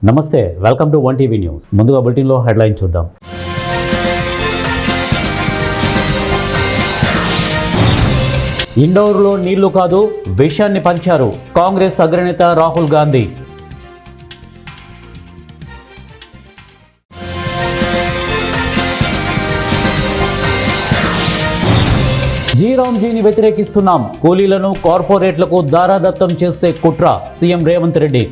నమస్తే, welcome to one TV news. ముందుగా బులెటిన్లో హెడ్లైన్ చూద్దాం. ఇండోర్లో నీళ్లు కాదు విషయాన్ని పంచారు కాంగ్రెస్ అగ్రనేత రాహుల్ గాంధీ. జీరామ్జీని వ్యతిరేకిస్తున్నాం, కూలీలను కార్పొరేట్లకు దారాదత్తం చేసే కుట్ర సీఎం రేవంత్ రెడ్డి.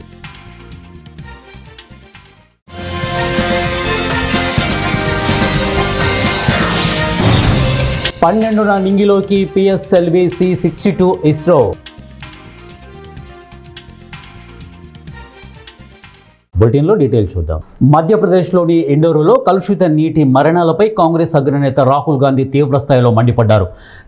పన్నెండున నింగిలోకి PSLV C-62 ఇస్రో. బులెటిన్లో డీటెయిల్స్ చూద్దాం. మధ్యప్రదేశ్లోని ఇండోరులో కలుషిత నీటి మరణాలపై కాంగ్రెస్ అగ్రనేత రాహుల్ గాంధీ తీవ్రస్థాయిలో మండిపడ్డారు.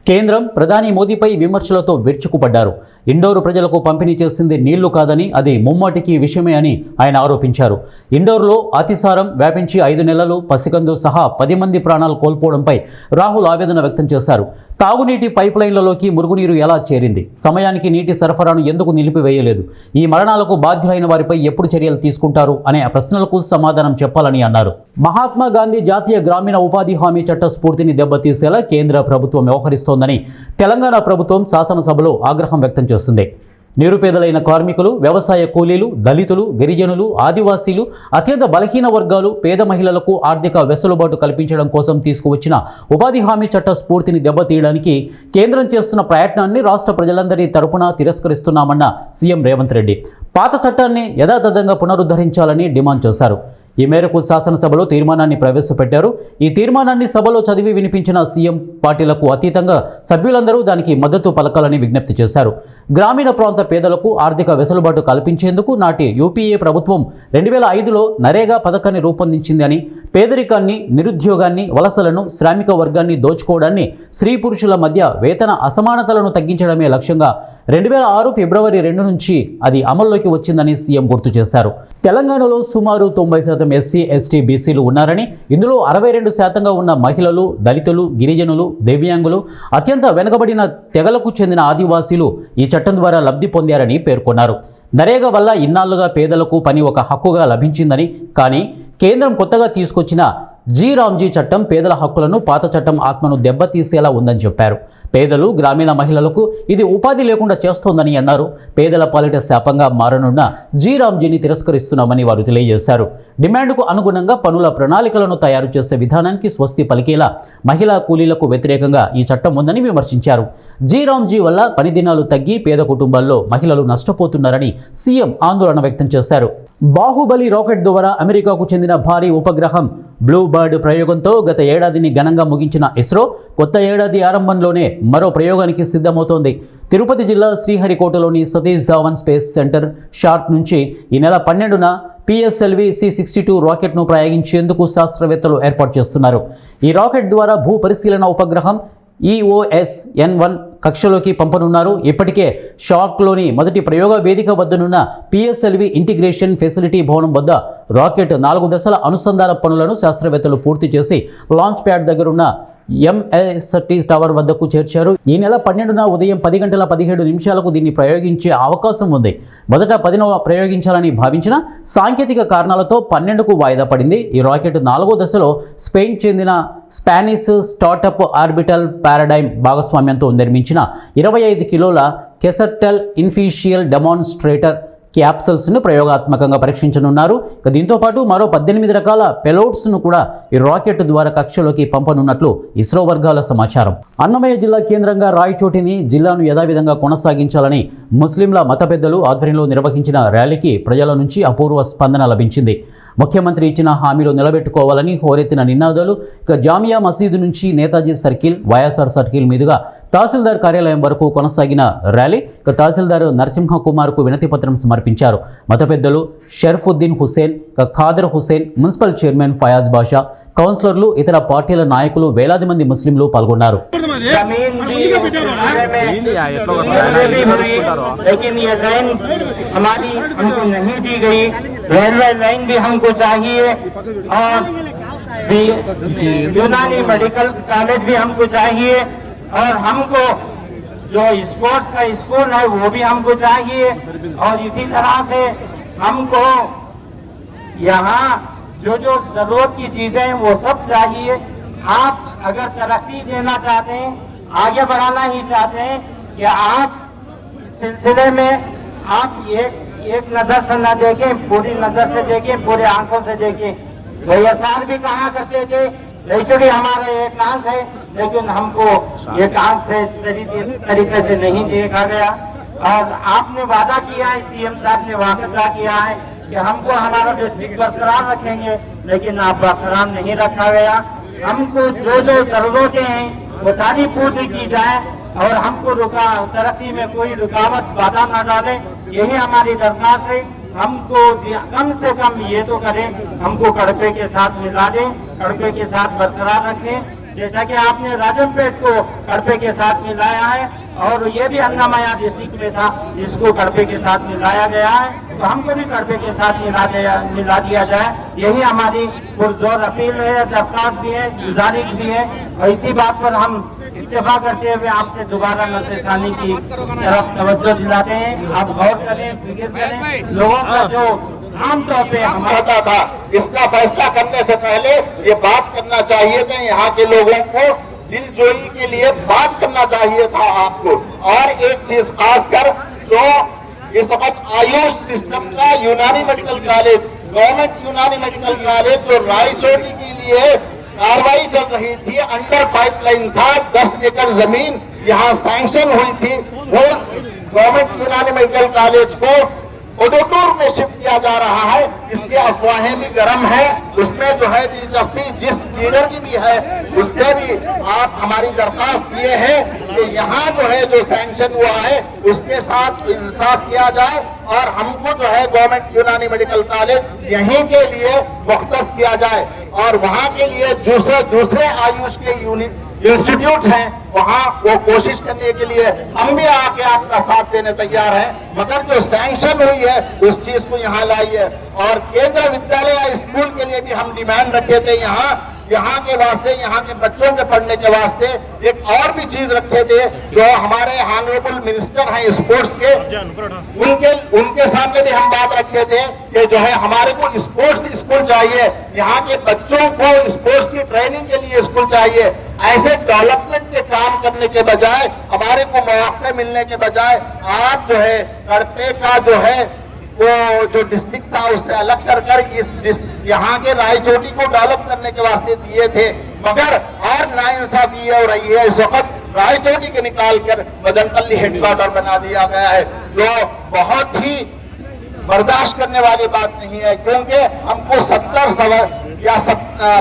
కేంద్రం ప్రధాని మోదీపై విమర్శలతో విరుచుకుపడ్డారు. ఇండోరు ప్రజలకు పంపిణీ చేసింది నీళ్లు కాదని, అది ముమ్మాటికి విషయమే అని ఆయన ఆరోపించారు. ఇండోరులో అతిసారం వ్యాపించి 5 నెలలు పసికందు సహా 10 మంది ప్రాణాలు కోల్పోవడంపై రాహుల్ ఆవేదన వ్యక్తం చేశారు. తాగునీటి పైప్ లైన్లలోకి మురుగునీరు ఎలా చేరింది, సమయానికి నీటి సరఫరాను ఎందుకు నిలిపివేయలేదు, ఈ మరణాలకు బాధ్యులైన వారిపై ఎప్పుడు చర్యలు తీసుకుంటారు అనే ప్రశ్నలకు సమాధానం చెప్పాలని అన్నారు. మహాత్మా గాంధీ జాతీయ గ్రామీణ ఉపాధి హామీ చట్ట స్ఫూర్తిని దెబ్బతీసేలా కేంద్ర ప్రభుత్వం వ్యవహరిస్తోందని తెలంగాణ ప్రభుత్వం శాసనసభలో ఆగ్రహం వ్యక్తం చేసింది. నిరుపేదలైన కార్మికులు, వ్యవసాయ కూలీలు, దళితులు, గిరిజనులు, ఆదివాసీలు, అత్యంత బలహీన వర్గాలు, పేద మహిళలకు ఆర్థిక వెసులుబాటు కల్పించడం కోసం తీసుకువచ్చిన ఉపాధి హామీ చట్ట స్ఫూర్తిని దెబ్బతీయడానికి కేంద్రం చేస్తున్న ప్రయత్నాన్ని రాష్ట్ర ప్రజలందరి తరపున తిరస్కరిస్తున్నామన్న సీఎం రేవంత్ రెడ్డి పాత చట్టాన్ని యథాతథంగా పునరుద్ధరించాలని డిమాండ్ చేశారు. ఈ మేరకు శాసనసభలో తీర్మానాన్ని ప్రవేశపెట్టారు. ఈ తీర్మానాన్ని సభలో చదివి వినిపించిన సీఎం పార్టీలకు అతీతంగా సభ్యులందరూ దానికి మద్దతు పలకాలని విజ్ఞప్తి చేశారు. గ్రామీణ ప్రాంత పేదలకు ఆర్థిక వెసులుబాటు కల్పించేందుకు నాటి యూపీఏ ప్రభుత్వం 2005లో నరేగా పథకాన్ని రూపొందించింది అని, పేదరికాన్ని, నిరుద్యోగాన్ని, వలసలను, శ్రామిక వర్గాన్ని దోచుకోవడాన్ని, స్త్రీ పురుషుల మధ్య వేతన అసమానతలను తగ్గించడమే లక్ష్యంగా 2006 ఫిబ్రవరి 2 నుంచి అది అమల్లోకి వచ్చిందని సీఎం గుర్తు చేశారు. తెలంగాణలో సుమారు 90% ఎస్సీ, ఎస్టీ, బీసీలు ఉన్నారని, ఇందులో 62% ఉన్న మహిళలు, దళితులు, గిరిజనులు, దివ్యాంగులు, అత్యంత వెనుకబడిన తెగలకు చెందిన ఆదివాసీలు ఈ చట్టం ద్వారా లబ్ధి పొందారని పేర్కొన్నారు. నరేగా వల్ల ఇన్నాళ్లుగా పేదలకు పని ఒక హక్కుగా లభించిందని, కానీ కేంద్రం కొత్తగా తీసుకొచ్చిన జీరామ్జీ చట్టం పేదల హక్కులను, పాత చట్టం ఆత్మను దెబ్బతీసేలా ఉందని చెప్పారు. పేదలు, గ్రామీణ మహిళలకు ఇది ఉపాధి లేకుండా చేస్తోందని అన్నారు. పేదల పాలిట శాపంగా మారనున్న జీరామ్జీని తిరస్కరిస్తున్నామని వారు తెలియజేశారు. డిమాండ్కు అనుగుణంగా పనుల ప్రణాళికలను తయారు చేసే విధానానికి స్వస్తి పలికేలా మహిళా కూలీలకు వ్యతిరేకంగా ఈ చట్టం ఉందని విమర్శించారు. జీరామ్జీ వల్ల పని దినాలు తగ్గి పేద కుటుంబాల్లో మహిళలు నష్టపోతున్నారని సీఎం ఆందోళన వ్యక్తం చేశారు. బాహుబలి రాకెట్ ద్వారా అమెరికాకు చెందిన భారీ ఉపగ్రహం బ్లూ బర్డ్ ప్రయోగంతో గత ఏడాదిని ఘనంగా ముగించిన ఇస్రో కొత్త ఏడాది ఆరంభంలోనే మరో ప్రయోగానికి సిద్ధమవుతోంది. తిరుపతి జిల్లా శ్రీహరికోటలోని సతీష్ ధావన్ స్పేస్ సెంటర్ షార్ట్ నుంచి ఈ నెల 12న PSLV C-62 రాకెట్ను ప్రయోగించేందుకు శాస్త్రవేత్తలు ఏర్పాటు చేస్తున్నారు. ఈ రాకెట్ ద్వారా భూ పరిశీలన ఉపగ్రహం EOS-N1 కక్షలోకి పంపనున్నారు. ఇప్పటికే షార్క్లోని మొదటి ప్రయోగ వేదిక వద్దనున్న PSLV ఇంటిగ్రేషన్ ఫెసిలిటీ భవనం వద్ద రాకెట్ 4 దశల అనుసంధాన పనులను శాస్త్రవేత్తలు పూర్తి చేసి లాంచ్ ప్యాడ్ దగ్గరున్న MST టవర్ వద్దకు చేర్చారు. ఈ నెల 12న ఉదయం 10:17 దీన్ని ప్రయోగించే అవకాశం ఉంది. మొదట 10న ప్రయోగించాలని భావించిన సాంకేతిక కారణాలతో 12కు వాయిదా పడింది. ఈ రాకెట్ 4వ దశలో స్పెయిన్ చెందిన స్పానిష్ స్టార్టప్ ఆర్బిటల్ పారాడైమ్ భాగస్వామ్యంతో నిర్మించిన 25 కిలోల కెసర్టెల్ ఇన్ఫిషియల్ డెమాన్స్ట్రేటర్ క్యాప్సల్స్ను ప్రయోగాత్మకంగా పరీక్షించనున్నారు. దీంతో పాటు మరో 18 రకాల పెలోడ్స్ను కూడా ఈ రాకెట్ ద్వారా కక్షలోకి పంపనున్నట్లు ఇస్రో వర్గాల సమాచారం. అన్నమయ్య జిల్లా కేంద్రంగా రాయచోటిని జిల్లాను యథావిధంగా కొనసాగించాలని ముస్లింల మత పెద్దలు ఆధ్వర్యంలో నిర్వహించిన ర్యాలీకి ప్రజల నుంచి అపూర్వ స్పందన లభించింది. ముఖ్యమంత్రి ఇచ్చిన హామీలు నిలబెట్టుకోవాలని హోరెత్తిన నినాదాలు. జామియా మసీదు నుంచి నేతాజీ సర్కిల్, వైఎస్ఆర్ సర్కిల్ మీదుగా తహసీల్దార్ కార్యాలయం వరకు కొనసాగిన ర్యాలీ తహసీల్దార్ నరసింహ కుమార్కు వినతి పత్రం సమర్పించారు. మత పెద్దలు షర్ఫుద్దీన్ హుసేన్, ఖాదర్ హుసేన్, మున్సిపల్ చైర్మన్ ఫయాజ్ బాషా, కౌన్సిలర్లు, ఇతర పార్టీల నాయకులు, వేలాది మంది ముస్లింలు పాల్గొన్నారు. यूनानी मेडिकल कॉलेज भी हमको चाहिए और हमको जो स्पोर्ट्स का स्कूल है वो भी हमको चाहिए और इसी तरह से हमको यहाँ जो जो जरूरत की चीजें हैं वो सब चाहिए। आप अगर तरक्की देना चाहते हैं, आगे बढ़ाना ही चाहते हैं, कि आप इस सिलसिले में आप एक नजर से न देखें, पूरी नजर से देखें, पूरे आंखों से देखें। वैएसआर भी कहा करते थे रायचूड़ी हमारा एक आंख है, लेकिन हमको एक आंख से तरीके से नहीं देखा गया। और आपने वादा किया है, सीएम साहब ने वादा किया है कि हमको हमारा डिस्ट्रिक्ट बरकरार रखेंगे, लेकिन आप बरकरार नहीं रखा गया। हमको जो जो जरूरतें हैं वो सारी पूरी की जाए और हमको तरक्की में कोई रुकावट बाधा न डाले, यही हमारी दरख्वास्त है। हमको कम से कम ये तो करें, हमको कड़पे के साथ मिला दें, कड़पे के साथ बरकरार रखें, जैसा कि आपने राजमपेट को कड़पे के साथ मिलाया है और ये भी अन्नामया डिस्ट्रिक्ट में था, इसको कड़पे के साथ मिलाया गया है, तो हमको भी कड़पे के साथ मिला दिया जाए। यही हमारी पुरजोर अपील है, दरख्वास्त भी है, गुजारिश भी है। और इसी बात पर हम इत्तेफाक करते हुए आपसे दोबारा नजरसानी की तरफ तवज्जो दिलाते हैं। आप गौर करें, फिक्र करें, लोगों का जो आमतौर पे कहता था, इसका फैसला करने से पहले ये बात करना चाहिए था, यहाँ के लोगों को दिलजोई के लिए बात करना चाहिए था आपको। और एक चीज खासकर जो इस वक्त आयुष सिस्टम का यूनानी मेडिकल कॉलेज, गवर्नमेंट यूनानी मेडिकल कॉलेज जो रायचोटी के लिए कार्रवाई चल रही थी, अंडर पाइपलाइन था, 10 एकड़ जमीन यहाँ सैंक्शन हुई थी, वो गवर्नमेंट यूनानी मेडिकल कॉलेज को उदयपुर में शिफ्ट किया जा रहा है। इसकी अफवाहें भी गर्म है, उसमें जो है दिलचस्पी जिस लीडर की भी है, उससे भी आप हमारी दरखास्त ये है कि यहाँ जो है जो सैंक्शन हुआ है उसके साथ इंसाफ किया जाए और हमको जो है गवर्नमेंट यूनानी मेडिकल कॉलेज यहीं के लिए मुख्तस किया जाए और वहाँ के लिए दूसरे आयुष के यूनिट इंस्टीट्यूट हैं, वहाँ वो कोशिश करने के लिए हम भी आके आपका साथ देने तैयार हैं। मगर जो सैंक्शन हुई है उस चीज को यहाँ लाइए। और केंद्र विद्यालय स्कूल के लिए भी हम डिमांड रखे थे, यहाँ के वास्ते, यहाँ के बच्चों के पढ़ने के वास्ते एक और भी चीज रखे थे जो हमारे ऑनरेबल मिनिस्टर हैं स्पोर्ट्स के, उनके सामने भी हम बात रखे थे कि जो है हमारे को स्पोर्ट्स स्कूल चाहिए, यहाँ के बच्चों को स्पोर्ट्स की ट्रेनिंग के लिए स्कूल चाहिए। ऐसे डेवलपमेंट के काम करने के बजाय, हमारे को मौके मिलने के बजाय आप जो है कड़पे का जो है वो जो डिस्ट्रिक्ट था उससे अलग कर इस यहाँ के रायचोटी को डेवलप करने के वास्ते दिए थे। मगर और नाइंसाफी हो रही है, इस वक्त रायचोटी के निकाल कर मदनपल्ली हेडक्वार्टर बना दिया गया है, जो बहुत ही बर्दाश्त करने वाली बात नहीं है, क्योंकि हमको 70 या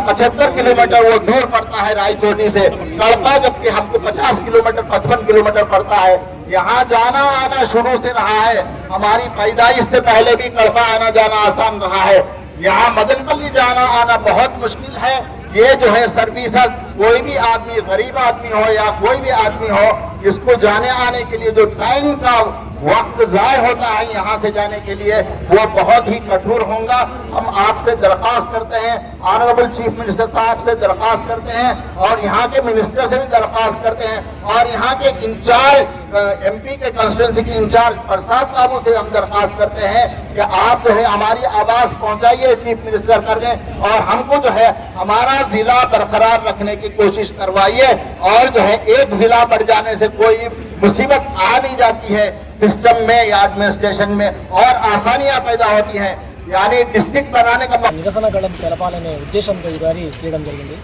75 किलोमीटर वो दूर पड़ता है रायचोटी से कड़पा, जबकि हमको 50 किलोमीटर 55 किलोमीटर पड़ता है। यहाँ जाना आना शुरू से रहा है, हमारी पैदाइश से पहले भी कड़पा आना जाना आसान रहा है, यहाँ मदनपल्ली जाना आना बहुत मुश्किल है। ये जो है सर्विसेज, कोई भी आदमी, गरीब आदमी हो या कोई भी आदमी हो, इसको जाने आने के लिए जो टाइम का वक्त जाय होता है यहाँ से जाने के लिए, वो बहुत ही कठोर होगा। हम आपसे दरख्वास्त करते हैं, ऑनरेबल चीफ मिनिस्टर साहब से दरख्वास्त करते हैं और यहाँ के मिनिस्टर से भी दरख्वास्त करते हैं और यहाँ के इंचार्ज एमपी के कंस्टिट्यूंसी के इंचार्ज प्रसाद बाबू से हम दरख्वास्त करते हैं कि आप जो है हमारी आवाज पहुंचाइए चीफ मिनिस्टर करने और हमको जो है हमारा जिला बरकरार रखने की कोशिश करवाइए। और जो है एक जिला बढ़ जाने से कोई मुसीबत आ नहीं जाती है सिस्टम में या एडमिनिस्ट्रेशन में, और आसानियां पैदा होती हैं। यानी डिस्ट्रिक्ट बनाने का నిరసన గళం తెలపాలనే ఉద్దేశంతో ఈ ర్యాలీ చేయడం జరిగింది।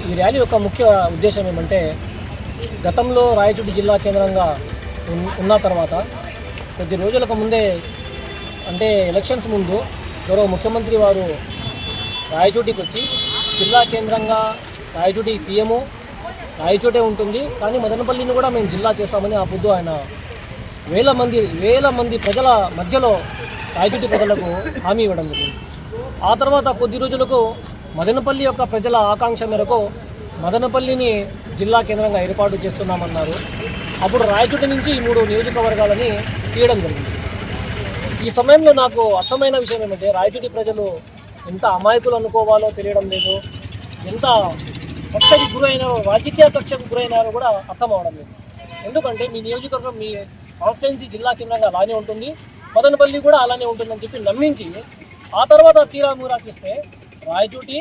ఈ ర్యాలీ యొక్క ముఖ్య ఉద్దేశం ఏమంటే, గతంలో రాయచోటి జిల్లా కేంద్రంగా ఉన్న తర్వాత కొద్ది రోజులకు ముందే, అంటే ఎలక్షన్స్ ముందు గౌరవ ముఖ్యమంత్రి వారు రాయచోటికి వచ్చి జిల్లా కేంద్రంగా రాయచోటి తీయము, రాయచోటే ఉంటుంది కానీ మదనపల్లిని కూడా మేము జిల్లా చేస్తామని ఆ పొద్దు ఆయన వేల మంది ప్రజల మధ్యలో రాయచోటి ప్రజలకు హామీ ఇవ్వడం జరిగింది। ఆ తర్వాత కొద్ది రోజులకు మదనపల్లి యొక్క ప్రజల ఆకాంక్ష మేరకు మదనపల్లిని జిల్లా కేంద్రంగా ఏర్పాటు చేస్తున్నామన్నారు। అప్పుడు రాయచోటి నుంచి ఈ 3 నియోజకవర్గాలని తీయడం జరిగింది। ఈ సమయంలో నాకు అర్థమైన విషయం ఏమంటే, రాయచోటి ప్రజలు ఎంత అమాయకులు అనుకోవాలో తెలియడం లేదు, ఎంత కక్షకు గురైనారో, రాజకీయ కక్షకు గురైనారో కూడా అర్థం అవడం లేదు। ఎందుకంటే మీ నియోజకవర్గం, మీ కాన్స్టిట్యున్సీ జిల్లా కేంద్రంగా అలానే ఉంటుంది, మదనపల్లి కూడా అలానే ఉంటుందని చెప్పి నమ్మించి ఆ తర్వాత తీరామూరాకి ఇస్తే రాయచోటి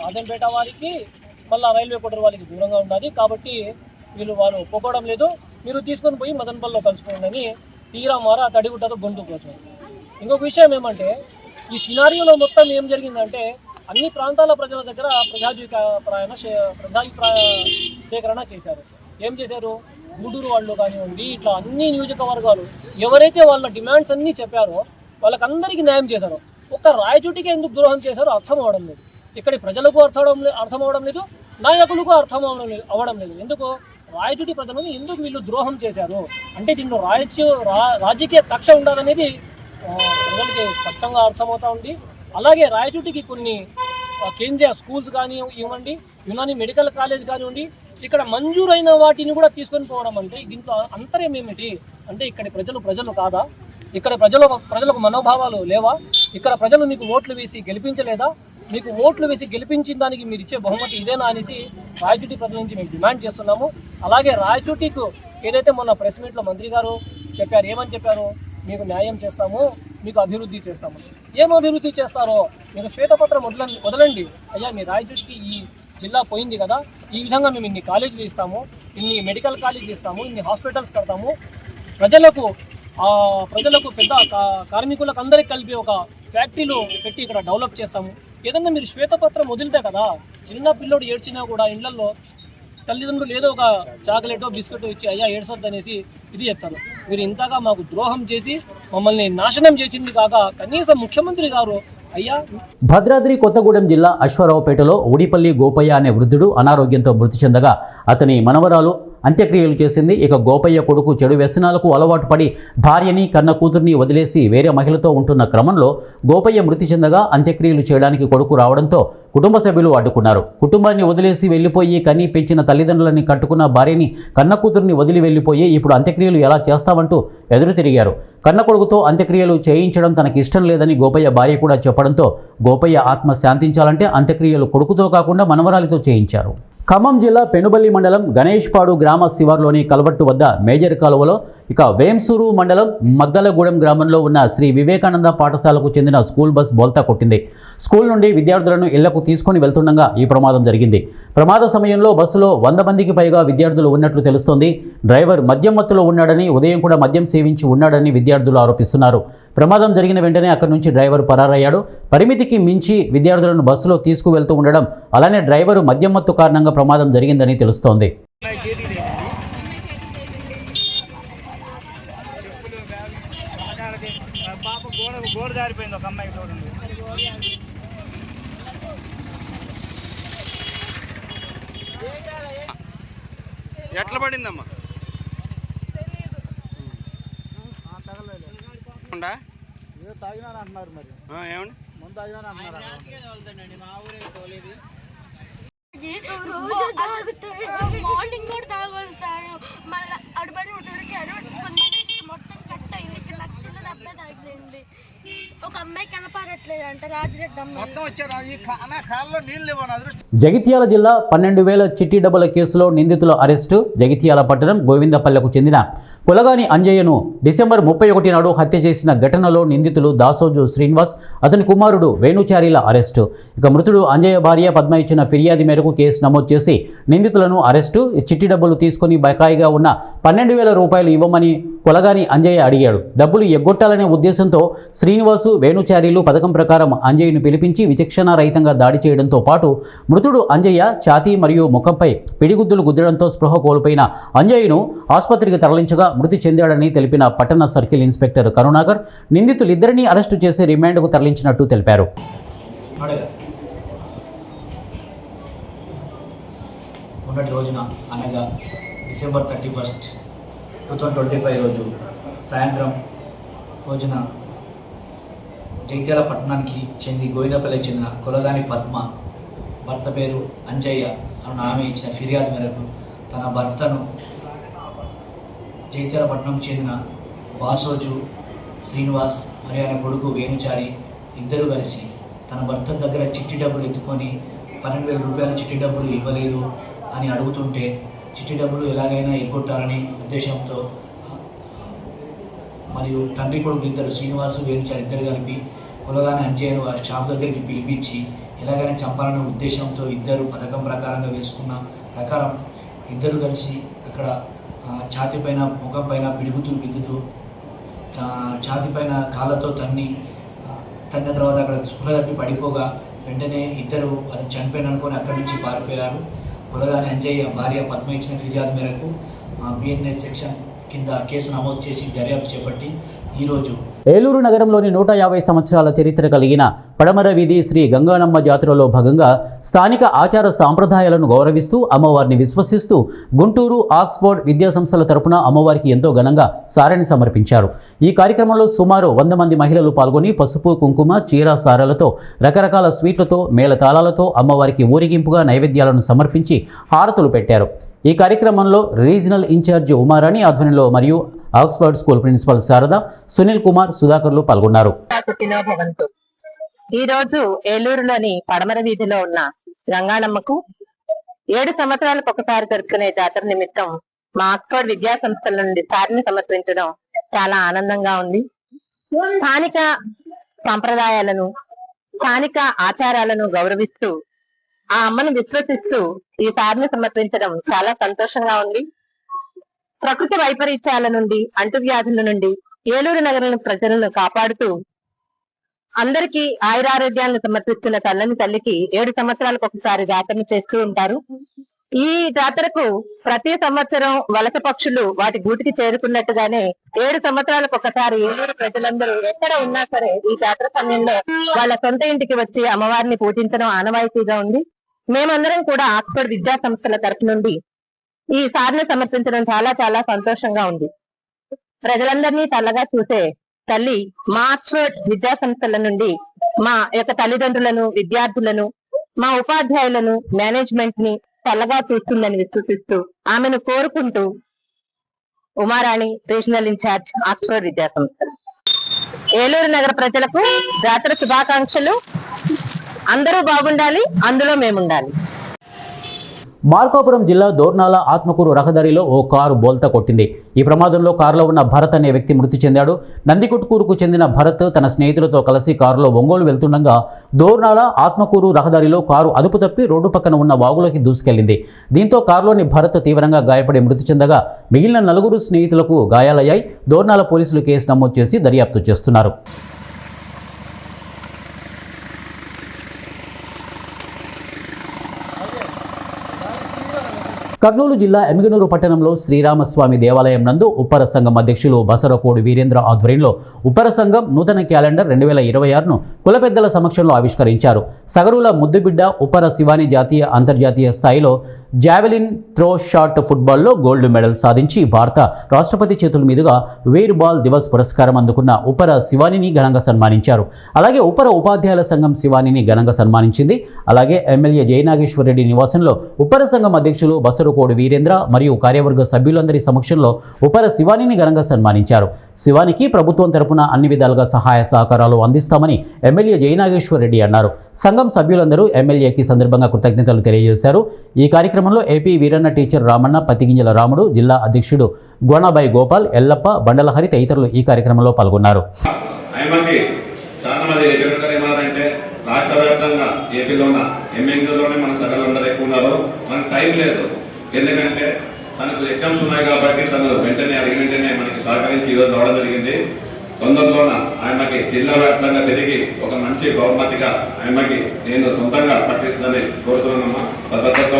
రాజంపేట వారికి మళ్ళీ రైల్వే కోటర్ వాళ్ళకి దూరంగా ఉండాలి కాబట్టి వాళ్ళు ఒప్పుకోవడం లేదు, మీరు తీసుకొని పోయి మదనపల్లిలో కలుసుకోండి తీరామార తడిగుట్టతో గొంతుకు వచ్చారు. ఇంకొక విషయం ఏమంటే ఈ సినారియోలో మొత్తం ఏం జరిగిందంటే అన్ని ప్రాంతాల ప్రజల దగ్గర ప్రజాభిప్రాయ సేకరణ చేశారు. ఏం చేశారు, గూడూరు వాళ్ళు కానివ్వండి, ఇట్లా అన్ని నియోజకవర్గాలు ఎవరైతే వాళ్ళ డిమాండ్స్ అన్నీ చెప్పారో వాళ్ళకందరికీ న్యాయం చేశారు. ఒక్క రాయచోటికి ఎందుకు ద్రోహం చేశారో అర్థం అవడం లేదు. ఇక్కడి ప్రజలకు అర్థం అవడం లేదు, నాయకులకు అర్థం అవడం లేదు. ఎందుకు రాయచోటి ప్రజలను ఎందుకు వీళ్ళు ద్రోహం చేశారు అంటే దీనిలో రాజకీయ కక్ష ఉండదనేది ప్రజలకి స్పష్టంగా అర్థమవుతా ఉంది. అలాగే రాయచోటికి కొన్ని కేంద్రీయ స్కూల్స్ కానీ ఇవ్వండి, యునాని మెడికల్ కాలేజ్ కానివ్వండి, ఇక్కడ మంజూరైన వాటిని కూడా తీసుకొని పోవడం అంటే దీంట్లో అంతర్యం ఏమిటి అంటే ఇక్కడి ప్రజలు కాదా, ఇక్కడ ప్రజలకు మనోభావాలు లేవా, ఇక్కడ ప్రజలు మీకు ఓట్లు వేసి గెలిపించలేదా, మీకు ఓట్లు వేసి గెలిపించిన దానికి మీరు ఇచ్చే బహుమతి ఇదేనా అనేసి రాయచోటి ప్రజల నుంచి మేము డిమాండ్ చేస్తున్నాము. అలాగే రాయచోటికు ఏదైతే మొన్న ప్రెస్ మీట్లో మంత్రి గారు చెప్పారు, ఏమని చెప్పారు, మీకు న్యాయం చేస్తాము, మీకు అభివృద్ధి చేస్తాము. ఏం అభివృద్ధి చేస్తారో మీరు శ్వేతపత్రం వదలండి. అయ్యా మీ రాయచోటికి ఈ జిల్లా పోయింది కదా, ఈ విధంగా మేము ఇన్ని కాలేజీలు ఇస్తాము, ఇన్ని మెడికల్ కాలేజీలు ఇస్తాము, ఇన్ని హాస్పిటల్స్ కడతాము, ప్రజలకు పెద్ద కార్మికులకు అందరికి కలిపి ఒక ఫ్యాక్టరీలు పెట్టి ఇక్కడ డెవలప్ చేస్తాము. ఏదన్నా మీరు శ్వేతపత్రం వదిలితే కదా చిన్న పిల్లోడు ఏడ్చినా కూడా ఇళ్లలో తల్లిదండ్రులు ఏదో ఒక చాక్లెటో బిస్కెటో ఇచ్చి అయ్యా ఏడ్సొద్దు అనేసి ఇది చెప్తారు. మీరు ఇంతగా మాకు ద్రోహం చేసి మమ్మల్ని నాశనం చేసింది కాక కనీసం ముఖ్యమంత్రి గారు అయ్యా. భద్రాద్రి కొత్తగూడెం జిల్లా అశ్వారావుపేటలో ఊడిపల్లి గోపయ్య అనే వృద్ధుడు అనారోగ్యంతో మృతి చెందగా అతని మనవరాలు అంత్యక్రియలు చేసింది. ఇక గోపయ్య కొడుకు చెడు వ్యసనాలకు అలవాటు పడి భార్యని కన్న కూతుర్ని వదిలేసి వేరే మహిళతో ఉంటున్న క్రమంలో గోపయ్య మృతి చెందగా అంత్యక్రియలు చేయడానికి కొడుకు రావడంతో కుటుంబ సభ్యులు అడ్డుకున్నారు. కుటుంబాన్ని వదిలేసి వెళ్లిపోయి కని పెంచిన తల్లిదండ్రులని కట్టుకున్న భార్యని కన్న కూతుర్ని వదిలి వెళ్లిపోయి ఇప్పుడు అంత్యక్రియలు ఎలా చేస్తామంటూ ఎదురు తిరిగారు. కన్న కొడుకుతో అంత్యక్రియలు చేయించడం తనకి ఇష్టం లేదని గోపయ్య భార్య కూడా చెప్పడంతో గోపయ్య ఆత్మ శాంతించాలంటే అంత్యక్రియలు కొడుకుతో కాకుండా మనవరాలితో చేయించారు. ఖమ్మం జిల్లా పెనుబల్లి మండలం గణేష్పాడు గ్రామ శివార్లోని కల్వట్టు వద్ద మేజర్ కాలువలో, ఇక వేంసూరు మండలం మద్దలగూడెం గ్రామంలో ఉన్న శ్రీ వివేకానంద పాఠశాలకు చెందిన స్కూల్ బస్ బోల్తా కొట్టింది. స్కూల్ నుండి విద్యార్థులను ఇళ్లకు తీసుకొని వెళ్తుండగా ఈ ప్రమాదం జరిగింది. ప్రమాద సమయంలో బస్సులో 100 మందికి పైగా విద్యార్థులు ఉన్నట్లు తెలుస్తోంది. డ్రైవర్ మద్యం మత్తులో ఉన్నాడని, ఉదయం కూడా మద్యం సేవించి ఉన్నాడని విద్యార్థులు ఆరోపిస్తున్నారు. ప్రమాదం జరిగిన వెంటనే అక్కడి నుంచి డ్రైవర్ పరారయ్యాడు. పరిమితికి మించి విద్యార్థులను బస్సులో తీసుకువెళ్తూ ఉండడం, అలానే డ్రైవరు మద్యం మత్తు కారణంగా ప్రమాదం జరిగిందని తెలుస్తోంది. ఎట్లా పడిందమ్మా? తాగినా అంటున్నారు మరి ఏమండి ముందు తాగినా అంటున్నారు. రోజు తాగుతాడు, మార్నింగ్ కూడా తాగొస్తాడు, మళ్ళీ అడుబడి ఉంటాడు. కొంతమంది మొత్తం కట్ అయింది, ఇక్కడ నచ్చింది అబ్బాయి తాగిపోయింది. ఒక అమ్మాయి కనపడట్లేదు అంట, రాజిరెడ్డి అమ్మాయి. జగిత్యాల జిల్లా 12,000 చిట్టి డబ్బుల కేసులో నిందితుల అరెస్టు. జగిత్యాల పట్టణం గోవిందపల్లెకు చెందిన కులగాని అంజయ్యను డిసెంబర్ 31 నాడు హత్య చేసిన ఘటనలో నిందితులు దాసోజు శ్రీనివాస్, అతని కుమారుడు వేణుచారిల అరెస్టు. ఇక మృతుడు అంజయ్య భార్య పద్మ ఇచ్చిన ఫిర్యాదు మేరకు కేసు నమోదు చేసి నిందితులను అరెస్టు. చిట్టి డబ్బులు తీసుకుని బకాయిగా ఉన్న 12,000 రూపాయలు ఇవ్వమని కులగాని అంజయ్య అడిగాడు. డబ్బులు ఎగ్గొట్టాలనే ఉద్దేశంతో శ్రీనివాసు, వేణుచారిలు పథకం ప్రకారం అంజయ్యను పిలిపించి విచక్షణారహితంగా దాడి చేయడంతో పాటు మృతుడు అంజయ్య ఛాతీ మరియు ముఖంపై పిడిగుద్దులు గుద్దడంతో స్పృహ కోల్పోయిన అంజయ్యను ఆసుపత్రికి తరలించగా మృతి చెందాడని తెలిపిన పట్టణ సర్కిల్ ఇన్స్పెక్టర్ కరుణాకర్ నిందితులిద్దరినీ అరెస్టు చేసి రిమాండ్కు తరలించినట్టు తెలిపారు. మొన్నటి రోజున అనగా డిసెంబర్ 31, 2025 రోజు సాయంత్రం రోజున జగిత్యాల పట్టణానికి చెంది గోవిందపల్లికి చెందిన కులగాని పద్మ భర్త పేరు అంజయ్య అన్న ఆమె ఇచ్చిన ఫిర్యాదు మేరకు తన భర్తను జగిత్యాల పట్టణంకి చెందిన బాసోజు శ్రీనివాస్ మరియు ఆయన కొడుకు వేణుచారి ఇద్దరు కలిసి తన భర్త దగ్గర చిట్టి డబ్బులు ఎత్తుకొని 12,000 రూపాయల చిట్టి డబ్బులు ఇవ్వలేదు అని అడుగుతుంటే చిట్టి డబ్బులు ఎలాగైనా ఎగ్గొట్టాలని ఉద్దేశంతో మరియు తండ్రి కొడుకు ఇద్దరు శ్రీనివాసు వేణుచారి ఇద్దరు కలిపి కులగాని అంజయ్యను వారి షాప్ దగ్గరికి పిలిపించి ఎలాగైనా చంపాలనే ఉద్దేశంతో ఇద్దరు పథకం ప్రకారంగా వేసుకున్న ప్రకారం ఇద్దరు కలిసి అక్కడ ఛాతీ పైన ముఖం పైన బిద్దుతూ ఛాతీ పైన కాళ్ళతో తన్న తర్వాత అక్కడ స్పృహ తప్పి పడిపోగా వెంటనే ఇద్దరు అది చనిపోయిన అనుకొని అక్కడి నుంచి పారిపోయారు. కులగాని అంజయ్య భార్య పద్మ ఇచ్చిన ఫిర్యాదు మేరకు బిఎన్ఎస్ సెక్షన్ కింద కేసు నమోదు చేసి దర్యాప్తు చేపట్టి ఈరోజు ఏలూరు నగరంలోని 150 సంవత్సరాల చరిత్ర కలిగిన పడమర వీధి శ్రీ గంగానమ్మ జాతరలో భాగంగా స్థానిక ఆచార సాంప్రదాయాలను గౌరవిస్తూ అమ్మవారిని విశ్వసిస్తూ గుంటూరు ఆక్స్ఫోర్డ్ విద్యాసంస్థల తరపున అమ్మవారికి ఎంతో ఘనంగా సారెని సమర్పించారు. ఈ కార్యక్రమంలో సుమారు 100 మంది మహిళలు పాల్గొని పసుపు కుంకుమ చీర సారలతో రకరకాల స్వీట్లతో మేళతాళాలతో అమ్మవారికి ఊరేగింపుగా నైవేద్యాలను సమర్పించి హారతులు పెట్టారు. ఈ కార్యక్రమంలో రీజనల్ ఇన్ఛార్జి ఉమారాణి ఆధ్వర్యంలో మరియు Oxford school principal Sharada, Sunil Kumar, సుధాకర్లు పాల్గొన్నారు. ఈ రోజు ఏలూరులోని పడమర వీధిలో ఉన్న గంగానమ్మకు 7 సంవత్సరాలకు ఒకసారి జరుపుకునే జాతర నిమిత్తం మా ఆక్స్ఫర్డ్ విద్యా సంస్థల నుండి సారిని సమర్పించడం చాలా ఆనందంగా ఉంది. స్థానిక సంప్రదాయాలను, స్థానిక ఆచారాలను గౌరవిస్తూ ఆ అమ్మను విశ్వసిస్తూ ఈ సారిని సమర్పించడం చాలా సంతోషంగా ఉంది. ప్రకృతి వైపరీత్యాల నుండి, అంటువ్యాధుల నుండి ఏలూరు నగరం ప్రజలను కాపాడుతూ అందరికీ ఆయురారోగ్యాలను సమర్పిస్తున్న తల్లని తల్లికి 7 సంవత్సరాలకు ఒకసారి జాతరను చేస్తూ ఉంటారు. ఈ జాతరకు ప్రతి సంవత్సరం వలస పక్షులు వాటి గూటికి చేరుకున్నట్టుగానే 7 సంవత్సరాలకు ఒకసారి ఏలూరు ప్రజలందరూ ఎక్కడ ఉన్నా సరే ఈ జాతర సమయంలో వాళ్ళ సొంత ఇంటికి వచ్చి అమ్మవారిని పూజించడం ఆనవాయితీగా ఉంది. మేమందరం కూడా ఆక్స్ఫర్డ్ విద్యా సంస్థల తరఫు నుండి ఈ సారిని సమర్పించడం చాలా చాలా సంతోషంగా ఉంది. ప్రజలందరినీ చల్లగా చూసే తల్లి మా ఆక్స్ఫర్డ్ విద్యా సంస్థల నుండి మా యొక్క తల్లిదండ్రులను, విద్యార్థులను, మా ఉపాధ్యాయులను, మేనేజ్మెంట్ ని చల్లగా చూస్తుందని విశ్వసిస్తూ ఆమెను కోరుకుంటూ ఉమారాణి, రీజనల్ ఇన్ఛార్జ్, ఆక్స్ఫర్డ్ విద్యా సంస్థలు. ఏలూరు నగర ప్రజలకు జాతర శుభాకాంక్షలు. అందరూ బాగుండాలి, అందులో మేముండాలి. మార్కాపురం జిల్లా దోర్నాల ఆత్మకూరు రహదారిలో ఓ కారు బోల్తా కొట్టింది. ఈ ప్రమాదంలో కారులో ఉన్న భరత్ అనే వ్యక్తి మృతి చెందాడు. నందికొట్కూరుకు చెందిన భరత్ తన స్నేహితులతో కలిసి కారులో ఒంగోలు వెళ్తుండగా దోర్నాల ఆత్మకూరు రహదారిలో కారు అదుపు తప్పి రోడ్డు పక్కన ఉన్న వాగులోకి దూసుకెళ్లింది. దీంతో కారులోని భరత్ తీవ్రంగా గాయపడి మృతి చెందగా మిగిలిన 4 స్నేహితులకు గాయాలయ్యాయి. దోర్నాల పోలీసులు కేసు నమోదు చేసి దర్యాప్తు చేస్తున్నారు. కర్నూలు జిల్లా ఎమ్మిగనూరు పట్టణంలో శ్రీరామస్వామి దేవాలయం నందు ఉప్పర సంఘం అధ్యక్షులు బసరకోడి వీరేంద్ర ఆధ్వర్యంలో ఉప్పర సంఘం నూతన క్యాలెండర్ 2026ను కుల పెద్దల సమక్షంలో ఆవిష్కరించారు. సగరుల ముద్దుబిడ్డ ఉప్పర శివాని జాతీయ, అంతర్జాతీయ స్థాయిలో జావెలిన్ త్రో షాట్ ఫుట్బాల్లో గోల్డ్ మెడల్ సాధించి భారత రాష్ట్రపతి చేతుల మీదుగా వీర్ బాల్ దివస్ పురస్కారం అందుకున్న ఉప్పర శివానిని ఘనంగా సన్మానించారు. అలాగే ఉప్పర ఉపాధ్యాయుల సంఘం శివానిని ఘనంగా సన్మానించింది. అలాగే ఎమ్మెల్యే జయనాగేశ్వరరెడ్డి నివాసంలో ఉప్పర సంఘం అధ్యక్షులు బసరుకోడు వీరేంద్ర మరియు కార్యవర్గ సభ్యులందరి సమక్షంలో ఉప్పర శివానిని ఘనంగా సన్మానించారు. శివానికి ప్రభుత్వం తరపున అన్ని విధాలుగా సహాయ సహకారాలు అందిస్తామని ఎమ్మెల్యే జయనాగేశ్వరరెడ్డి అన్నారు. సంఘం సభ్యులందరూ ఎమ్మెల్యేకి సందర్భంగా కృతజ్ఞతలు తెలియజేశారు. ఈ కార్యక్రమంలో ఏపీ వీరన్న టీచర్ రామన్న, పత్తిగింజల రాముడు, జిల్లా అధ్యక్షుడు గోణాబాయి గోపాల్, ఎల్లప్ప, బండలహరి తదితరులు ఈ కార్యక్రమంలో పాల్గొన్నారు. రాష్ట్ర వ్యాప్తంగా ఏపీలో ఉన్న ఎంఎంలోనే మన సగలందరూ ఎక్కువ ఉన్నారు. మనకు టైం లేదు, ఎందుకంటే తనకు ఎగ్జామ్స్ ఉన్నాయి కాబట్టి తను వెంటనే మనకి సహకరించి ఈరోజు రావడం జరిగింది. తొందరలోన ఆయనకి జిల్లా వ్యాప్తంగా తిరిగి ఒక మంచి బహుమతిగా ఆయనకి నేను సొంతంగా పట్టిస్తుందని కోరుతున్నానమ్మా. భద్రతతో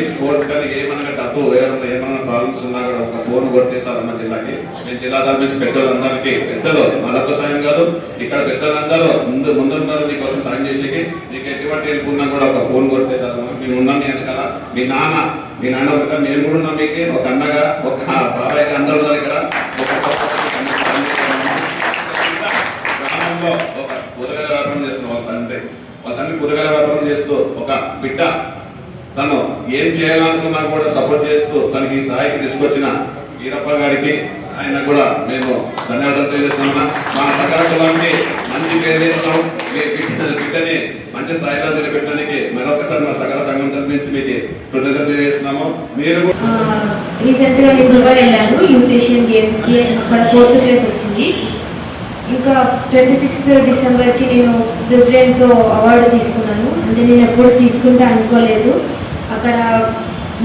స్పోర్ట్స్ కానీ ఏమన్నా డబ్బు ఏమన్నా ప్రాబ్లమ్స్ ఉన్నా కూడా ఒక ఫోన్ కొట్టేశారమ్మ జిల్లాకి. మేము జిల్లా తరఫు నుంచి పెద్దలందరికీ, పెద్దలు మరొక సాయం కాదు, ఇక్కడ పెద్దలందరూ ముందున్నారు నీకోసం సాయం చేసేకి. నీకు ఎటువంటి హెల్ప్ ఉన్నా కూడా ఒక ఫోన్ కొట్టేశారమ్మా. మేము ఉన్నాం వెనకాల. మీ నాన్న ఒక నేను కూడా ఉన్నాం మీకు ఒక అన్నగా, ఒక బాబాయ్ అందరూ ఉన్నారు ఇక్కడ. గ్రామంలో ఒక కూరగాయల వ్యాపారం చేస్తున్న వాళ్ళ తండ్రి కూరగాయల వ్యాపారం చేస్తూ ఒక బిడ్డ తను ఏం చేయాలనుకున్నా కూడా సపోర్ట్ చేస్తూ తనకి ఈ స్థాయికి తీసుకొచ్చిన ఈరప్ప గారికి ఆయన కూడా మేము ధన్యవాదాలు తెలియజేస్తున్నాం. మా సకల కులానికి మంచి పేరు తెచ్చాం. మీ బిడ్డని మంచి స్థాయిలో నిలబెట్టడానికి మరొకసారి మా సకల సంఘం తరఫు మీకు కృతజ్ఞతలు తెలియజేస్తున్నాము. మీరు రీసెంట్గా నేను దుబాయ్ వెళ్ళాను యూత్ ఏషియన్ గేమ్స్కి. అక్కడ 4th ప్లేస్ వచ్చింది. ఇంకా 26th డిసెంబర్కి నేను ప్రెసిడెంట్తో అవార్డు తీసుకున్నాను. అంటే నేను ఎప్పుడు తీసుకుంటే అనుకోలేదు. అక్కడ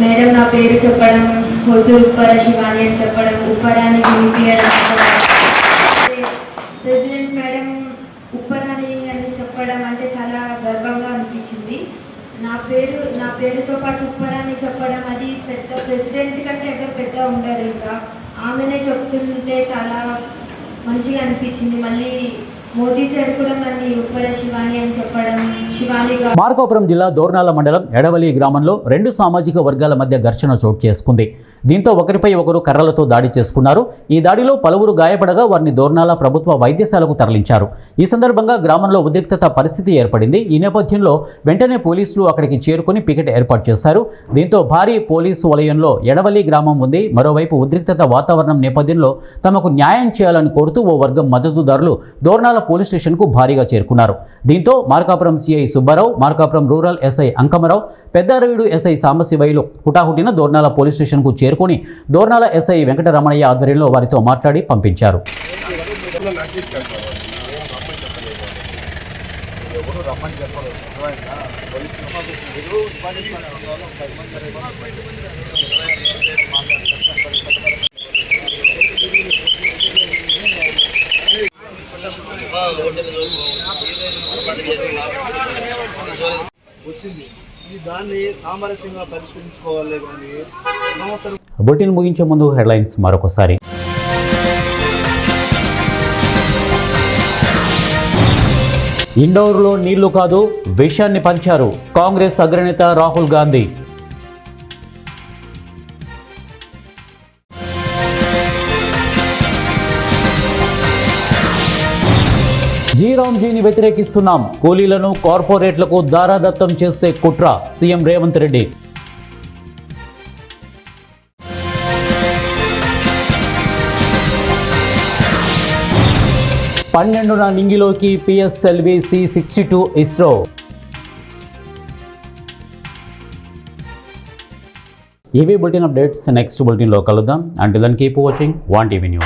మేడం నా పేరు చెప్పడం, హొసూర్ ఉప్పర శివాని అని చెప్పడం, ఉప్పరాని వినిపించడం, ప్రెసిడెంట్ మేడం ఉప్పరాని అని చెప్పడం అంటే చాలా గర్వంగా అనిపించింది. నా పేరుతో పాటు ఉప్పరాని చెప్పడం, అది పెద్ద ప్రెసిడెంట్ కంటే ఎవరు పెద్ద ఉండరు. ఇంకా ఆమెనే చెప్తుంటే చాలా మంచిగా అనిపించింది. మళ్ళీ మోదీ సార్ కూడా నన్ను ఉప్పర శివాని అని చెప్పడం, శివానిగా. మార్కాపురం జిల్లా దోర్నాల మండలం ఎడవలి గ్రామంలో 2 సామాజిక వర్గాల మధ్య ఘర్షణ చోటు చేసుకుంది. దీంతో ఒకరిపై ఒకరు కర్రలతో దాడి చేసుకున్నారు. ఈ దాడిలో పలువురు గాయపడగా వారిని దోర్నాల ప్రభుత్వ వైద్యశాలకు తరలించారు. ఈ సందర్భంగా గ్రామంలో ఉద్రిక్తత పరిస్థితి ఏర్పడింది. ఈ నేపథ్యంలో వెంటనే పోలీసులు అక్కడికి చేరుకుని పికెట్ ఏర్పాటు చేశారు. దీంతో భారీ పోలీసు వలయంలో ఎడవలి గ్రామం ఉంది. మరోవైపు ఉద్రిక్తత వాతావరణం నేపథ్యంలో తమకు న్యాయం చేయాలని కోరుతూ ఓ వర్గం మద్దతుదారులు దోర్నాల పోలీస్ స్టేషన్కు భారీగా చేరుకున్నారు. దీంతో Markapuram CI Subbarao, Markapuram rural SI Ankamarao, Peddaraveedu SI సాంబశివయ్యలు హుటాహుటిన దోర్నాల పోలీస్ స్టేషన్కు చేరుకుని దోర్నాల ఎస్ఐ వెంకటరమణయ్య ఆధ్వర్యంలో వారితో మాట్లాడి పంపించారు. వచ్చింది దాన్ని సామరస్యంగా పరిష్కరించుకోవాలి. కానీ బులెటిన్ ముగించే ముందు హెడ్లైన్స్ మరొకసారి. ఇండోర్లో నీళ్లు కాదు విషయాన్ని పంచారు కాంగ్రెస్ అగ్రనేత రాహుల్ గాంధీ. జీరాంజీని వ్యతిరేకిస్తున్నాం, కూలీలను కార్పొరేట్లకు దారాదత్తం చేసే కుట్ర, సీఎం రేవంత్ రెడ్డి. పన్నెండున నింగిలోకి PSLV C-62 ఇస్రో. ఇవి బులెటిన్ అప్డేట్స్. నెక్స్ట్ బులెటిన్లో కలుద్దాం. Until then keep watching 1TV news.